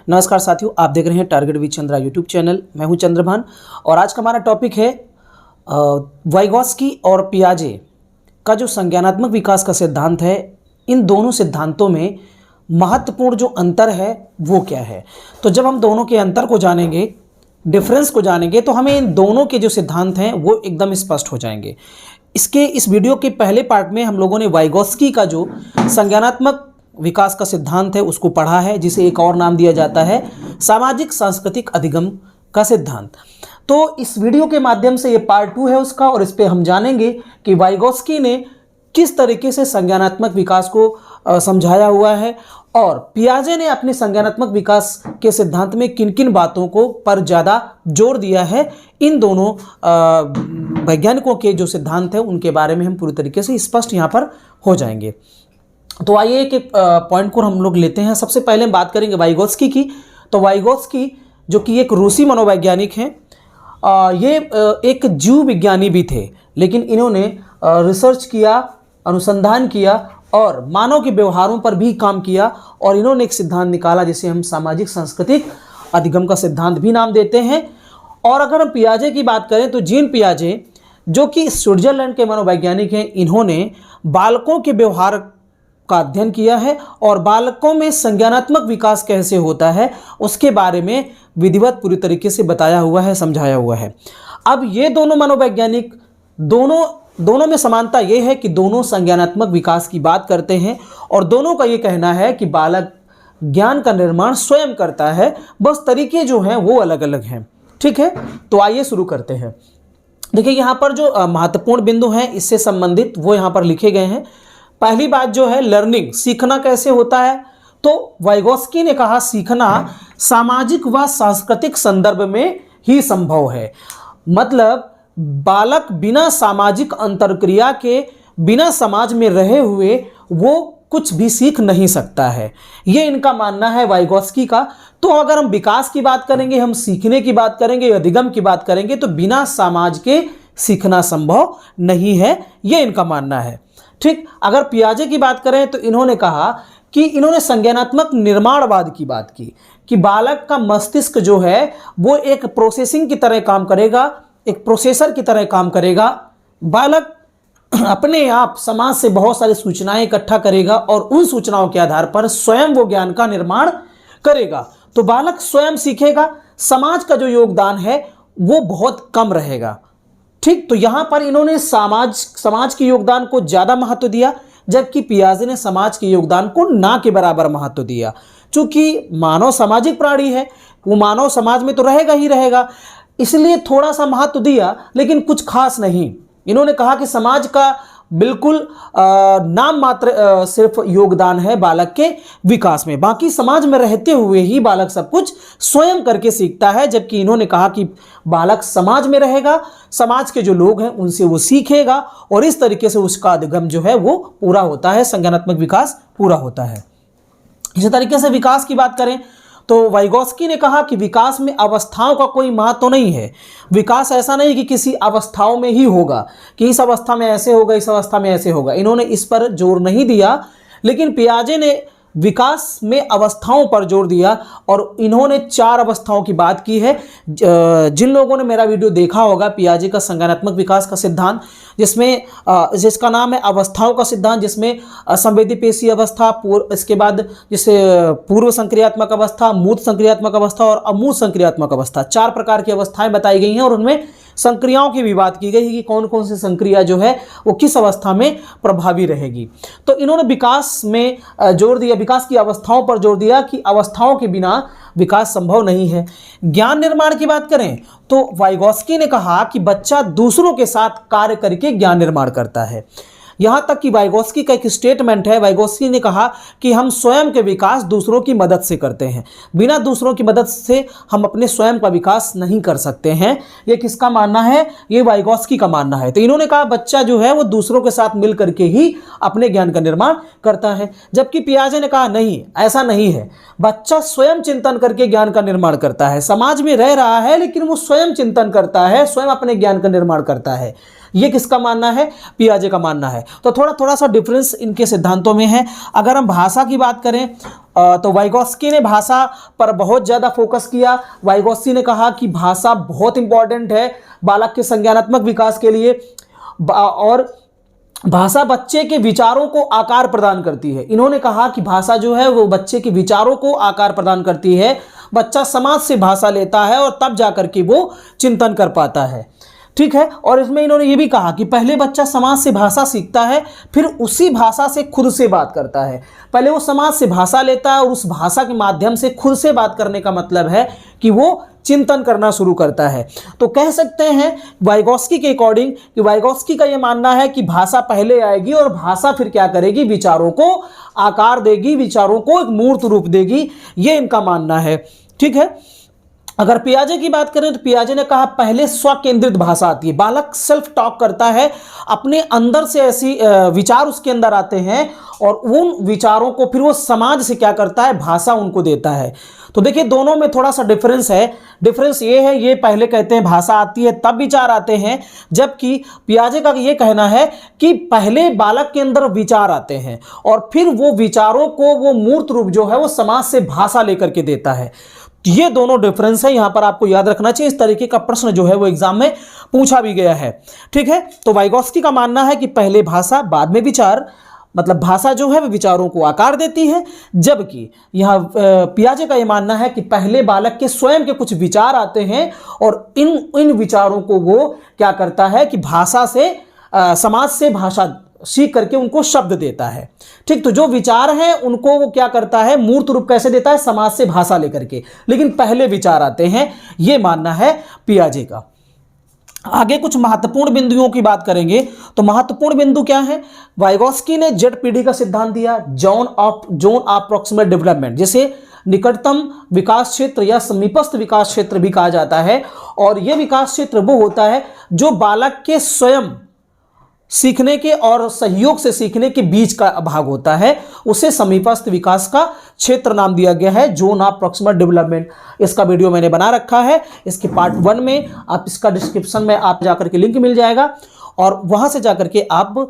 नमस्कार साथियों, आप देख रहे हैं target with Chandra YouTube channel. मैं हूं चंद्रभान और आज का हमारा टॉपिक है वाइगोत्स्की और पियाजे का जो संज्ञानात्मक विकास का सिद्धांत है, इन दोनों सिद्धांतों में महत्वपूर्ण जो अंतर है वो क्या है। तो जब हम दोनों के अंतर को जानेंगे, डिफरेंस को जानेंगे, तो हमें इन दोनों के जो सिद्धांत हैं वो एकदम स्पष्ट हो जाएंगे। इस वीडियो के पहले पार्ट में हम लोगों ने वाइगोत्स्की का जो संज्ञानात्मक विकास का सिद्धांत है उसको पढ़ा है, जिसे एक और नाम दिया जाता है सामाजिक सांस्कृतिक अधिगम का सिद्धांत। तो इस वीडियो के माध्यम से ये पार्ट 2 है उसका, और इस पे हम जानेंगे कि वाइगोत्स्की ने किस तरीके से संज्ञानात्मक विकास को समझाया हुआ है और पियाजे ने अपने संज्ञानात्मक विकास के सिद्धांत में किन किन बातों को पर ज़्यादा जोर दिया है। इन दोनों वैज्ञानिकों के जो सिद्धांत है उनके बारे में हम पूरी तरीके से स्पष्ट यहाँ पर हो जाएंगे। तो आइए एक पॉइंट को हम लोग लेते हैं। सबसे पहले हम बात करेंगे वाइगोत्स्की की। तो वाइगोत्स्की जो कि एक रूसी मनोवैज्ञानिक हैं, ये एक जीव विज्ञानी भी थे, लेकिन इन्होंने रिसर्च किया, अनुसंधान किया और मानव के व्यवहारों पर भी काम किया, और इन्होंने एक सिद्धांत निकाला जिसे हम सामाजिक सांस्कृतिक अधिगम का सिद्धांत भी नाम देते हैं। और अगर हम पियाजे की बात करें तो जीन पियाजे, जो कि स्विट्जरलैंड के मनोवैज्ञानिक हैं, इन्होंने बालकों के व्यवहार का अध्ययन किया है और बालकों में संज्ञानात्मक विकास कैसे होता है उसके बारे में विधिवत पूरी तरीके से बताया हुआ है, समझाया हुआ है। अब ये दोनों मनोवैज्ञानिक दोनों में समानता ये है कि दोनों संज्ञानात्मक विकास की बात करते हैं और दोनों का ये कहना है कि बालक ज्ञान का निर्माण स्वयं करता है, बस तरीके जो हैं वो अलग अलग हैं। ठीक है, तो आइए शुरू करते हैं। देखिए, यहाँ पर जो महत्वपूर्ण बिंदु हैं इससे संबंधित वो यहाँ पर लिखे गए हैं। पहली बात जो है लर्निंग, सीखना कैसे होता है। तो वाइगोत्स्की ने कहा सीखना सामाजिक व सांस्कृतिक संदर्भ में ही संभव है। मतलब बालक बिना सामाजिक अंतरक्रिया के, बिना समाज में रहे हुए वो कुछ भी सीख नहीं सकता है, ये इनका मानना है वाइगोत्स्की का। तो अगर हम विकास की बात करेंगे, हम सीखने की बात करेंगे, अधिगम की बात करेंगे, तो बिना समाज के सीखना संभव नहीं है, ये इनका मानना है। ठीक, अगर पियाजे की बात करें तो इन्होंने कहा कि इन्होंने संज्ञानात्मक निर्माणवाद की बात की कि बालक का मस्तिष्क जो है वो एक प्रोसेसिंग की तरह काम करेगा, एक प्रोसेसर की तरह काम करेगा। बालक अपने आप समाज से बहुत सारी सूचनाएं इकट्ठा करेगा और उन सूचनाओं के आधार पर स्वयं वो ज्ञान का निर्माण करेगा। तो बालक स्वयं सीखेगा, समाज का जो योगदान है वो बहुत कम रहेगा। ठीक, तो यहां पर इन्होंने समाज के योगदान को ज्यादा महत्व दिया, जबकि पियाजे ने समाज के योगदान को ना के बराबर महत्व दिया। चूंकि मानव सामाजिक प्राणी है, वो मानव समाज में तो रहेगा ही रहेगा, इसलिए थोड़ा सा महत्व दिया, लेकिन कुछ खास नहीं। इन्होंने कहा कि समाज का बिल्कुल नाम मात्र सिर्फ योगदान है बालक के विकास में, बाकी समाज में रहते हुए ही बालक सब कुछ स्वयं करके सीखता है। जबकि इन्होंने कहा कि बालक समाज में रहेगा, समाज के जो लोग हैं उनसे वो सीखेगा और इस तरीके से उसका अधिगम जो है वो पूरा होता है, संज्ञानात्मक विकास पूरा होता है। इसी तरीके से विकास की बात करें तो वाइगोत्स्की ने कहा कि विकास में अवस्थाओं का कोई महत्व नहीं है। विकास ऐसा नहीं कि किसी अवस्थाओं में ही होगा, कि इस अवस्था में ऐसे होगा, इस अवस्था में ऐसे होगा। इन्होंने इस पर जोर नहीं दिया, लेकिन पियाजे ने विकास में अवस्थाओं पर जोर दिया और इन्होंने 4 अवस्थाओं की बात की है। जिन लोगों ने मेरा वीडियो देखा होगा पियाजे का संज्ञानात्मक विकास का सिद्धांत, जिसका नाम है अवस्थाओं का सिद्धांत, जिसमें संवेदी पेशी अवस्था, इसके बाद जैसे पूर्व संक्रियात्मक अवस्था, मूर्त संक्रियात्मक अवस्था और अमूर्त संक्रियात्मक अवस्था, 4 प्रकार की अवस्थाएं बताई गई हैं और उनमें संक्रियाओं की भी बात की गई है कि कौन कौन सी संक्रिया जो है वो किस अवस्था में प्रभावी रहेगी। तो इन्होंने विकास में जोर दिया, विकास की अवस्थाओं पर जोर दिया कि अवस्थाओं के बिना विकास संभव नहीं है। ज्ञान निर्माण की बात करें तो वाइगोत्स्की ने कहा कि बच्चा दूसरों के साथ कार्य करके ज्ञान निर्माण करता है। यहां तक कि वाइगोत्स्की का एक स्टेटमेंट है, वाइगोत्स्की ने कहा कि हम स्वयं के विकास दूसरों की मदद से करते हैं, बिना दूसरों की मदद से हम अपने स्वयं का विकास नहीं कर सकते हैं। ये किसका मानना है? ये वाइगोत्स्की का मानना है। तो इन्होंने कहा बच्चा जो है वो दूसरों के साथ मिल करके ही अपने ज्ञान का निर्माण करता है, जबकि पियाजे ने कहा नहीं, ऐसा नहीं है। बच्चा स्वयं चिंतन करके ज्ञान का निर्माण करता है, समाज में रह रहा है लेकिन वो स्वयं चिंतन करता है, स्वयं अपने ज्ञान का निर्माण करता है। ये किसका मानना है? पियाजे का मानना है। तो थोड़ा थोड़ा सा डिफरेंस इनके सिद्धांतों में है। अगर हम भाषा की बात करें तो वाइगोत्स्की ने भाषा पर बहुत ज़्यादा फोकस किया। वाइगोत्स्की ने कहा कि भाषा बहुत इंपॉर्टेंट है बालक के संज्ञानात्मक विकास के लिए, और भाषा बच्चे के विचारों को आकार प्रदान करती है। इन्होंने कहा कि भाषा जो है वो बच्चे के विचारों को आकार प्रदान करती है। बच्चा समाज से भाषा लेता है और तब जाकर के वो चिंतन कर पाता है। ठीक है। और इसमें इन्होंने ये भी कहा कि पहले बच्चा समाज से भाषा सीखता है, फिर उसी भाषा से खुद से बात करता है। पहले वो समाज से भाषा लेता है और उस भाषा के माध्यम से खुद से बात करने का मतलब है कि वो चिंतन करना शुरू करता है। तो कह सकते हैं वाइगोत्स्की के अकॉर्डिंग कि वाइगोत्स्की का ये मानना है कि भाषा पहले आएगी और भाषा फिर क्या करेगी? विचारों को आकार देगी, विचारों को एक मूर्त रूप देगी। ये इनका मानना है। ठीक है। अगर पियाजे की बात करें तो पियाजे ने कहा पहले स्व केंद्रित भाषा आती है। बालक सेल्फ टॉक करता है, अपने अंदर से ऐसी विचार उसके अंदर आते हैं और उन विचारों को फिर वो समाज से क्या करता है? भाषा उनको देता है। तो देखिए दोनों में थोड़ा सा डिफरेंस है। डिफरेंस ये है, ये पहले कहते हैं भाषा आती है तब विचार आते हैं, जबकि पियाजे का ये कहना है कि पहले बालक के अंदर विचार आते हैं और फिर वो विचारों को वो मूर्त रूप जो है वो समाज से भाषा लेकर के देता है। ये दोनों डिफरेंस है, यहां पर आपको याद रखना चाहिए। इस तरीके का प्रश्न जो है वो एग्जाम में पूछा भी गया है। ठीक है। तो वाइगोत्स्की का मानना है कि पहले भाषा बाद में विचार, मतलब भाषा जो है वो विचारों को आकार देती है, जबकि यहाँ पियाजे का ये मानना है कि पहले बालक के स्वयं के कुछ विचार आते हैं और इन विचारों को वो क्या करता है कि भाषा से समाज से भाषा सीख करके उनको शब्द देता है। ठीक। तो जो विचार हैं उनको वो क्या करता है? मूर्त रूप कैसे देता है? समाज से भाषा लेकर के, लेकिन पहले विचार आते हैं। ये मानना है पियाजे का। आगे कुछ महत्वपूर्ण बिंदुओं की बात करेंगे। तो महत्वपूर्ण बिंदु क्या है? वाइगोत्स्की ने जेड पीढ़ी का सिद्धांत दिया, जोन ऑफ प्रॉक्सिमल डेवलपमेंट, जिसे निकटतम विकास क्षेत्र या समीपस्थ विकास क्षेत्र भी कहा जाता है। और यह विकास क्षेत्र वो होता है जो बालक के स्वयं सीखने के और सहयोग से सीखने के बीच का भाग होता है, उसे समीपस्थ विकास का क्षेत्र नाम दिया गया है, जोन ऑफ प्रॉक्सिमल डेवलपमेंट। इसका वीडियो मैंने बना रखा है, इसके पार्ट 1 में, आप इसका डिस्क्रिप्शन में आप जाकर के लिंक मिल जाएगा और वहां से जाकर के आप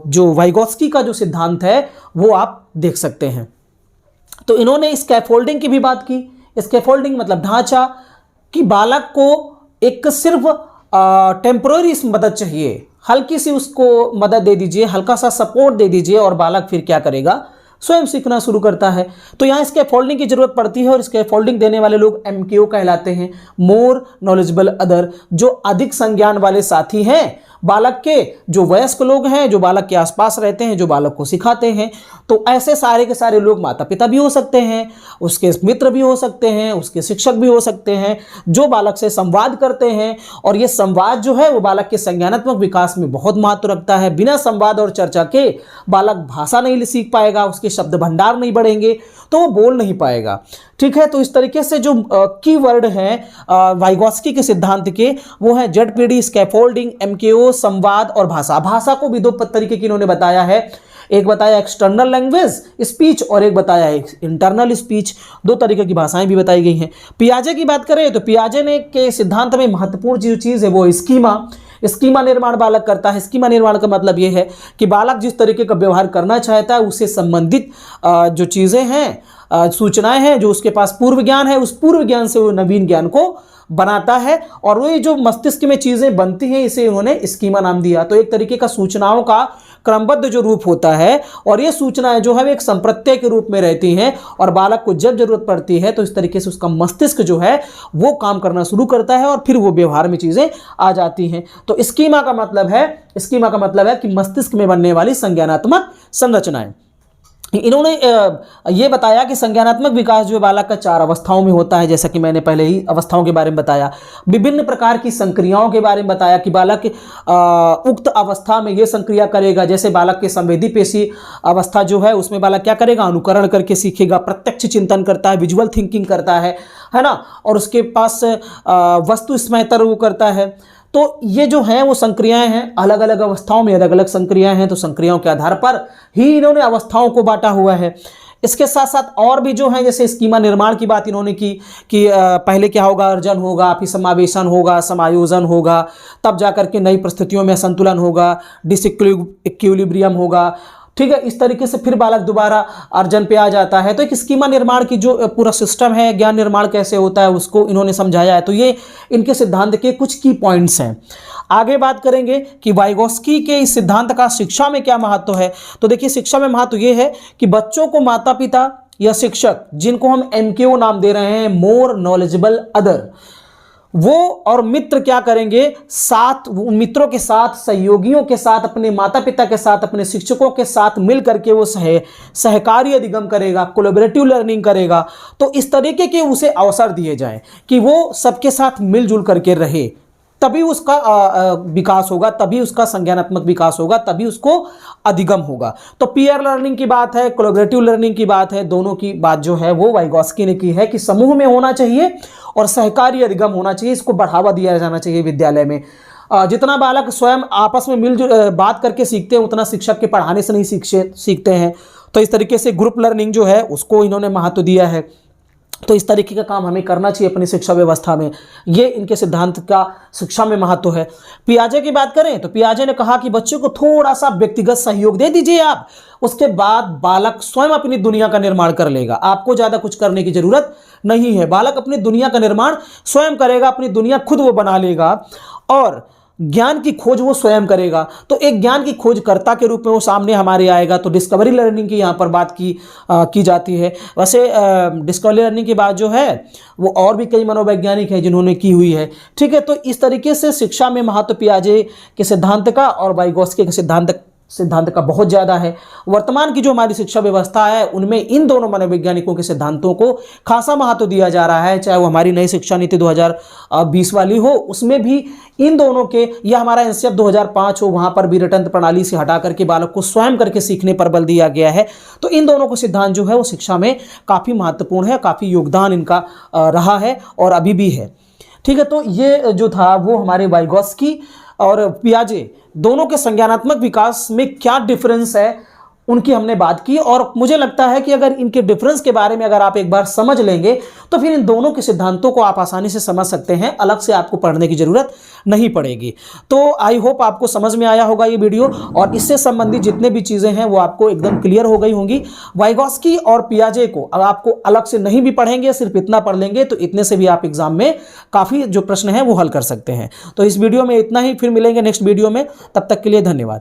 जो वाइगोत्स्की का जो सिद्धांत है वो आप देख सकते हैं। तो इन्होंने स्कैफोल्डिंग की भी बात की। स्कैफोल्डिंग मतलब ढांचा, कि बालक को एक सिर्फ टेम्पररी मदद चाहिए, हल्की सी उसको मदद दे दीजिए, हल्का सा सपोर्ट दे दीजिए और बालक फिर क्या करेगा? स्वयं सीखना शुरू करता है। तो यहाँ स्कैफोल्डिंग की जरूरत पड़ती है और स्कैफोल्डिंग देने वाले लोग MKO कहलाते हैं, मोर नॉलेजेबल अदर, जो अधिक संज्ञान वाले साथी हैं बालक के, जो वयस्क लोग हैं, जो बालक के आसपास रहते हैं, जो बालक को सिखाते हैं। तो ऐसे सारे के सारे लोग माता पिता भी हो सकते हैं, उसके मित्र भी हो सकते हैं, उसके शिक्षक भी हो सकते हैं, जो बालक से संवाद करते हैं। और ये संवाद जो है वो बालक के संज्ञानात्मक विकास में बहुत महत्व रखता है। बिना संवाद और चर्चा के बालक भाषा नहीं सीख पाएगा, उसके शब्द भंडार नहीं बढ़ेंगे, तो वो बोल नहीं पाएगा। ठीक है। तो इस तरीके से जो की वर्ड हैं वाइगोत्स्की के सिद्धांत के, वो है ZPD, स्कैफोल्डिंग, MKO, संवाद और भाषा। भाषा को भी 2 तरीके की इन्होंने बताया है, एक बताया एक्सटर्नल लैंग्वेज स्पीच और एक बताया है इंटरनल स्पीच। 2 तरीके की भाषाएं भी बताई गई हैं। पियाजे की बात करें तो पियाजे ने के सिद्धांत में महत्वपूर्ण जो चीज़ है वो स्कीमा निर्माण बालक करता है। स्कीमा निर्माण का मतलब ये है कि बालक जिस तरीके का व्यवहार करना चाहता है उससे संबंधित जो चीज़ें हैं, सूचनाएं हैं, जो उसके पास पूर्व ज्ञान है, उस पूर्व ज्ञान से वो नवीन ज्ञान को बनाता है और वही जो मस्तिष्क में चीज़ें बनती हैं इसे उन्होंने स्कीमा नाम दिया। तो एक तरीके का सूचनाओं का क्रमबद्ध जो रूप होता है और ये सूचनाएं जो है एक संप्रत्यय के रूप में रहती हैं और बालक को जब जरूरत पड़ती है तो इस तरीके से उसका मस्तिष्क जो है वो काम करना शुरू करता है और फिर वो व्यवहार में चीज़ें आ जाती हैं। तो स्कीमा का मतलब है कि मस्तिष्क में बनने वाली संज्ञानात्मक संरचनाएं। इन्होंने ये बताया कि संज्ञानात्मक विकास जो बालक का 4 अवस्थाओं में होता है, जैसा कि मैंने पहले ही अवस्थाओं के बारे में बताया। विभिन्न प्रकार की संक्रियाओं के बारे में बताया कि बालक उक्त अवस्था में ये संक्रिया करेगा। जैसे बालक के संवेदी पेशी अवस्था जो है उसमें बालक क्या करेगा? अनुकरण करके सीखेगा, प्रत्यक्ष चिंतन करता है, विजुअल थिंकिंग करता है ना, और उसके पास वस्तु स्मृति वो करता है। तो ये जो हैं वो संक्रियाएं हैं, अलग अलग अवस्थाओं में अलग अलग संक्रियाएं हैं। तो संक्रियाओं के आधार पर ही इन्होंने अवस्थाओं को बांटा हुआ है। इसके साथ साथ और भी जो है, जैसे स्कीमा निर्माण की बात इन्होंने की कि पहले क्या होगा, अर्जन होगा, फिर समावेशन होगा, समायोजन होगा, तब जाकर के नई परिस्थितियों में संतुलन होगा, डिसइक्विलिब्रियम होगा। ठीक है, इस तरीके से फिर बालक दोबारा अर्जन पे आ जाता है। तो एक स्कीमा निर्माण की जो पूरा सिस्टम है, ज्ञान निर्माण कैसे होता है, उसको इन्होंने समझाया है। तो ये इनके सिद्धांत के कुछ की पॉइंट्स हैं। आगे बात करेंगे कि वाइगोस्की के इस सिद्धांत का शिक्षा में क्या महत्व है। तो देखिए, शिक्षा में महत्व ये है कि बच्चों को माता पिता या शिक्षक, जिनको हम MKO नाम दे रहे हैं, मोर नॉलेजेबल अदर, वो और मित्र क्या करेंगे, साथ मित्रों के साथ, सहयोगियों के साथ, अपने माता पिता के साथ, अपने शिक्षकों के साथ मिल करके वो सहकारी अधिगम करेगा, कोलैबोरेटिव लर्निंग करेगा। तो इस तरीके के उसे अवसर दिए जाएं कि वो सबके साथ मिलजुल करके रहे, तभी उसका विकास होगा, तभी उसका संज्ञानात्मक विकास होगा, तभी उसको अधिगम होगा। तो पीयर लर्निंग की बात है, कोलैबोरेटिव लर्निंग की बात है, दोनों की बात जो है वो वाइगोस्की ने की है कि समूह में होना चाहिए और सहकारी अधिगम होना चाहिए। इसको बढ़ावा दिया जाना चाहिए विद्यालय में। जितना बालक स्वयं आपस में मिलजुल बात करके सीखते हैं, उतना शिक्षक के पढ़ाने से नहीं सीखते हैं। तो इस तरीके से ग्रुप लर्निंग जो है उसको इन्होंने महत्व दिया है। तो इस तरीके का काम हमें करना चाहिए अपनी शिक्षा व्यवस्था में। ये इनके सिद्धांत का शिक्षा में महत्व है। पियाजे की बात करें तो पियाजे ने कहा कि बच्चों को थोड़ा सा व्यक्तिगत सहयोग दे दीजिए आप, उसके बाद बालक स्वयं अपनी दुनिया का निर्माण कर लेगा। आपको ज़्यादा कुछ करने की जरूरत नहीं है। बालक अपनी दुनिया का निर्माण स्वयं करेगा, अपनी दुनिया खुद वो बना लेगा और ज्ञान की खोज वो स्वयं करेगा। तो एक ज्ञान की खोजकर्ता के रूप में वो सामने हमारे आएगा। तो डिस्कवरी लर्निंग की यहाँ पर बात की जाती है। वैसे डिस्कवरी लर्निंग की बात जो है वो और भी कई मनोवैज्ञानिक हैं जिन्होंने की हुई है। ठीक है, तो इस तरीके से शिक्षा में महत्व पियाजे के सिद्धांत का और वाइगोस्की के सिद्धांत का बहुत ज़्यादा है। वर्तमान की जो हमारी शिक्षा व्यवस्था है उनमें इन दोनों मनोवैज्ञानिकों के सिद्धांतों को खासा महत्व दिया जा रहा है। चाहे वो हमारी नई शिक्षा नीति 2020 वाली हो, उसमें भी इन दोनों के, या हमारा एनसीएफ 2005 हो, वहाँ पर भी रटंत्र प्रणाली से हटा करके बालक को स्वयं करके सीखने पर बल दिया गया है। तो इन दोनों को सिद्धांत जो है वो शिक्षा में काफ़ी महत्वपूर्ण है, काफ़ी योगदान इनका रहा है और अभी भी है। ठीक है, तो ये जो था वो हमारे वाइगोस्की और पियाजे दोनों के संज्ञानात्मक विकास में क्या डिफरेंस है उनकी हमने बात की। और मुझे लगता है कि अगर इनके डिफरेंस के बारे में अगर आप एक बार समझ लेंगे तो फिर इन दोनों के सिद्धांतों को आप आसानी से समझ सकते हैं, अलग से आपको पढ़ने की जरूरत नहीं पड़ेगी। तो आई होप आपको समझ में आया होगा ये वीडियो, और इससे संबंधित जितने भी चीज़ें हैं वो आपको एकदम क्लियर हो गई होंगी। वाइगोस्की और पियाजे को अब आपको अलग से नहीं भी पढ़ेंगे, सिर्फ इतना पढ़ लेंगे तो इतने से भी आप एग्जाम में काफ़ी जो प्रश्न हैं वो हल कर सकते हैं। तो इस वीडियो में इतना ही, फिर मिलेंगे नेक्स्ट वीडियो में। तब तक के लिए धन्यवाद।